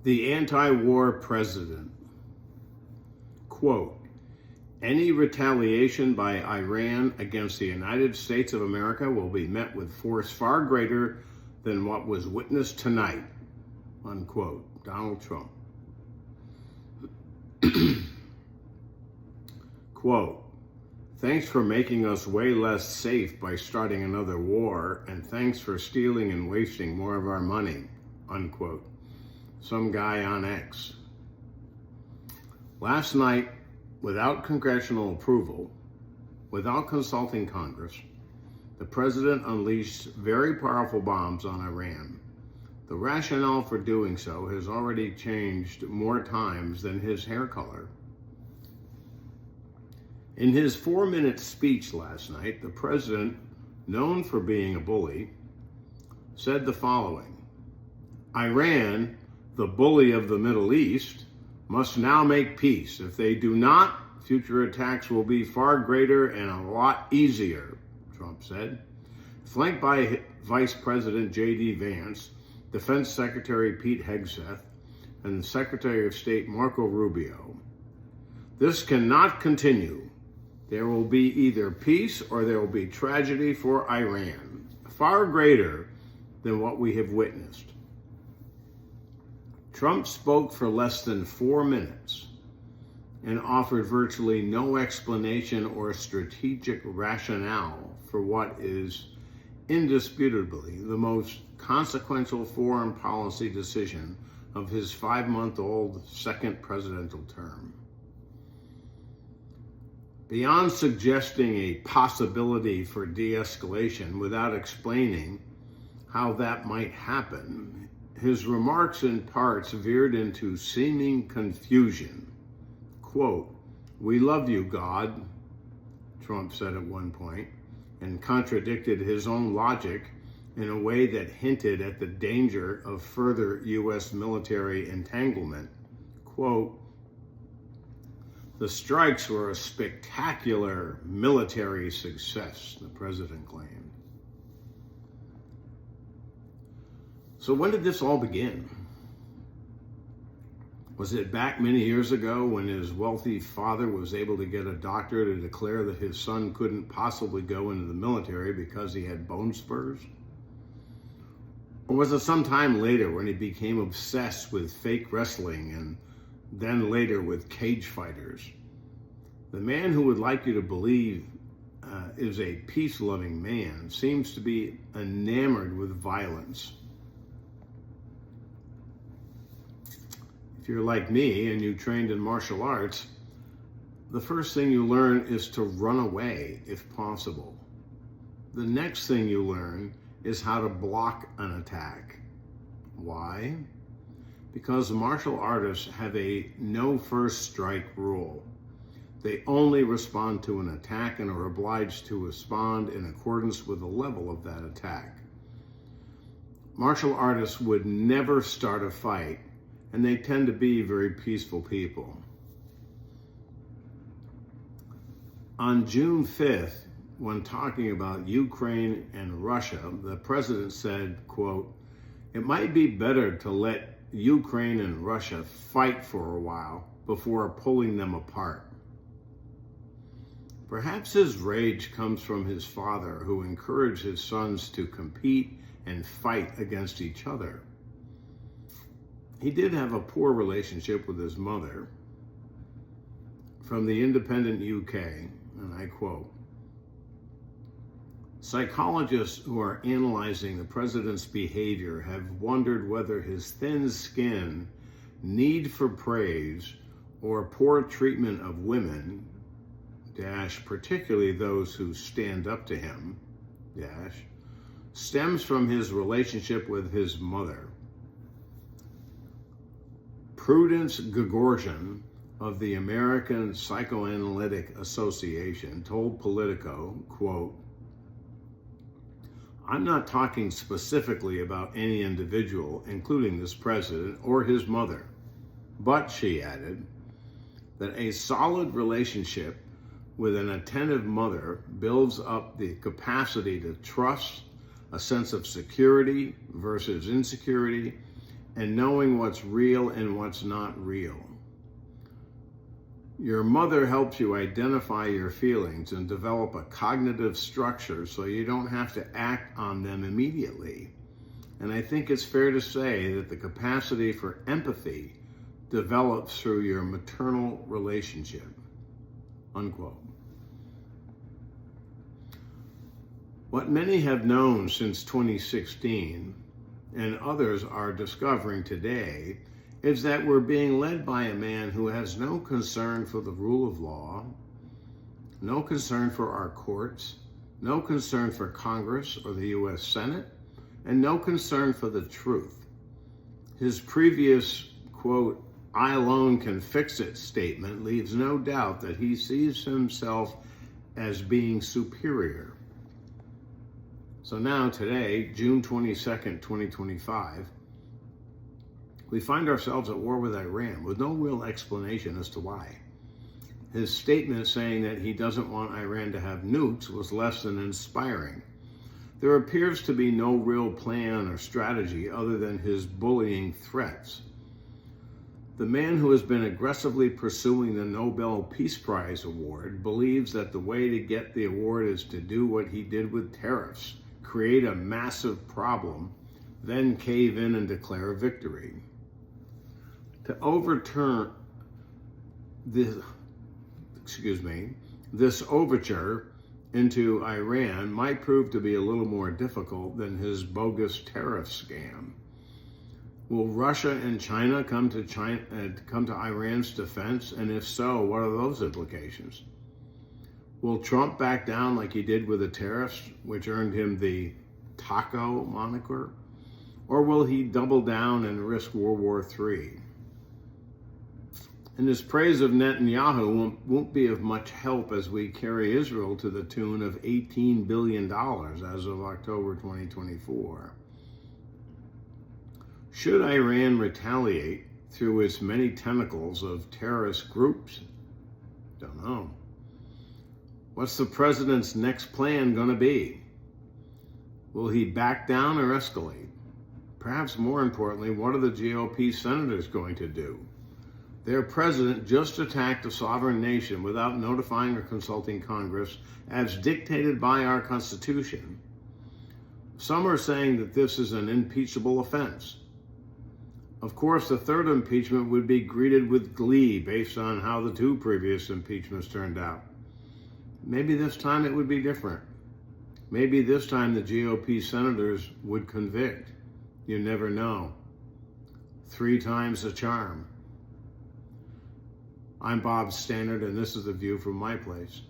The anti-war president, quote, any retaliation by Iran against the United States of America will be met with force far greater than what was witnessed tonight, unquote. Donald Trump. Quote, thanks for making us way less safe by starting another war, and thanks for stealing and wasting more of our money, unquote. Some guy on X. Last night, without congressional approval, without consulting Congress, the president unleashed very powerful bombs on Iran. The rationale for doing so has already changed more times than his hair color. In his 4-minute speech last night, the president, known for being a bully, said the following: Iran, the bully of the Middle East, must now make peace. If they do not, future attacks will be far greater and a lot easier, Trump said. Flanked by Vice President J.D. Vance, Defense Secretary Pete Hegseth, and Secretary of State Marco Rubio. This cannot continue. There will be either peace or there will be tragedy for Iran, far greater than what we have witnessed. Trump spoke for less than 4 minutes and offered virtually no explanation or strategic rationale for what is indisputably the most consequential foreign policy decision of his 5-month-old second presidential term. Beyond suggesting a possibility for de-escalation without explaining how that might happen, his remarks in parts veered into seeming confusion. Quote, we love you, God, Trump said at one point, and contradicted his own logic in a way that hinted at the danger of further U.S. military entanglement. Quote, the strikes were a spectacular military success, the president claimed. So when did this all begin? Was it back many years ago when his wealthy father was able to get a doctor to declare that his son couldn't possibly go into the military because he had bone spurs? Or was it some time later when he became obsessed with fake wrestling and then later with cage fighters? The man who would like you to believe is a peace-loving man seems to be enamored with violence. If you're like me and you trained in martial arts, the first thing you learn is to run away if possible. The next thing you learn is how to block an attack. Why? Because martial artists have a no first strike rule. They only respond to an attack and are obliged to respond in accordance with the level of that attack. Martial artists would never start a fight, and they tend to be very peaceful people. On June 5th, when talking about Ukraine and Russia, the president said, quote, it might be better to let Ukraine and Russia fight for a while before pulling them apart. Perhaps his rage comes from his father, who encouraged his sons to compete and fight against each other. He did have a poor relationship with his mother. From the Independent UK, and I quote, psychologists who are analyzing the president's behavior have wondered whether his thin skin, need for praise, or poor treatment of women, particularly those who stand up to him, stems from his relationship with his mother. Prudence Gagosian of the American Psychoanalytic Association told Politico, quote, I'm not talking specifically about any individual, including this president or his mother, but, she added, that a solid relationship with an attentive mother builds up the capacity to trust, a sense of security versus insecurity, and knowing what's real and what's not real. Your mother helps you identify your feelings and develop a cognitive structure so you don't have to act on them immediately. And I think it's fair to say that the capacity for empathy develops through your maternal relationship. Unquote. What many have known since 2016, and others are discovering today, is that we're being led by a man who has no concern for the rule of law, no concern for our courts, no concern for Congress or the U.S. Senate, and no concern for the truth. His previous, quote, "I alone can fix it" statement leaves no doubt that he sees himself as being superior. So now today, June 22nd, 2025, we find ourselves at war with Iran with no real explanation as to why. His statement saying that he doesn't want Iran to have nukes was less than inspiring. There appears to be no real plan or strategy other than his bullying threats. The man who has been aggressively pursuing the Nobel Peace Prize award believes that the way to get the award is to do what he did with tariffs, create a massive problem, then cave in and declare victory. To overturn this overture into Iran might prove to be a little more difficult than his bogus tariff scam. Will Russia and China come to Iran's defense? And if so, what are those implications? Will Trump back down like he did with the tariffs, which earned him the taco moniker? Or will he double down and risk World War III? And his praise of Netanyahu won't be of much help as we carry Israel to the tune of $18 billion as of October 2024. Should Iran retaliate through its many tentacles of terrorist groups? Don't know. What's the president's next plan going to be? Will he back down or escalate? Perhaps more importantly, what are the GOP senators going to do? Their president just attacked a sovereign nation without notifying or consulting Congress, as dictated by our Constitution. Some are saying that this is an impeachable offense. Of course, the third impeachment would be greeted with glee based on how the two previous impeachments turned out. Maybe this time it would be different. Maybe this time the GOP senators would convict. You never know. 3 times the charm. I'm Bob Stannard, and this is The View from my place.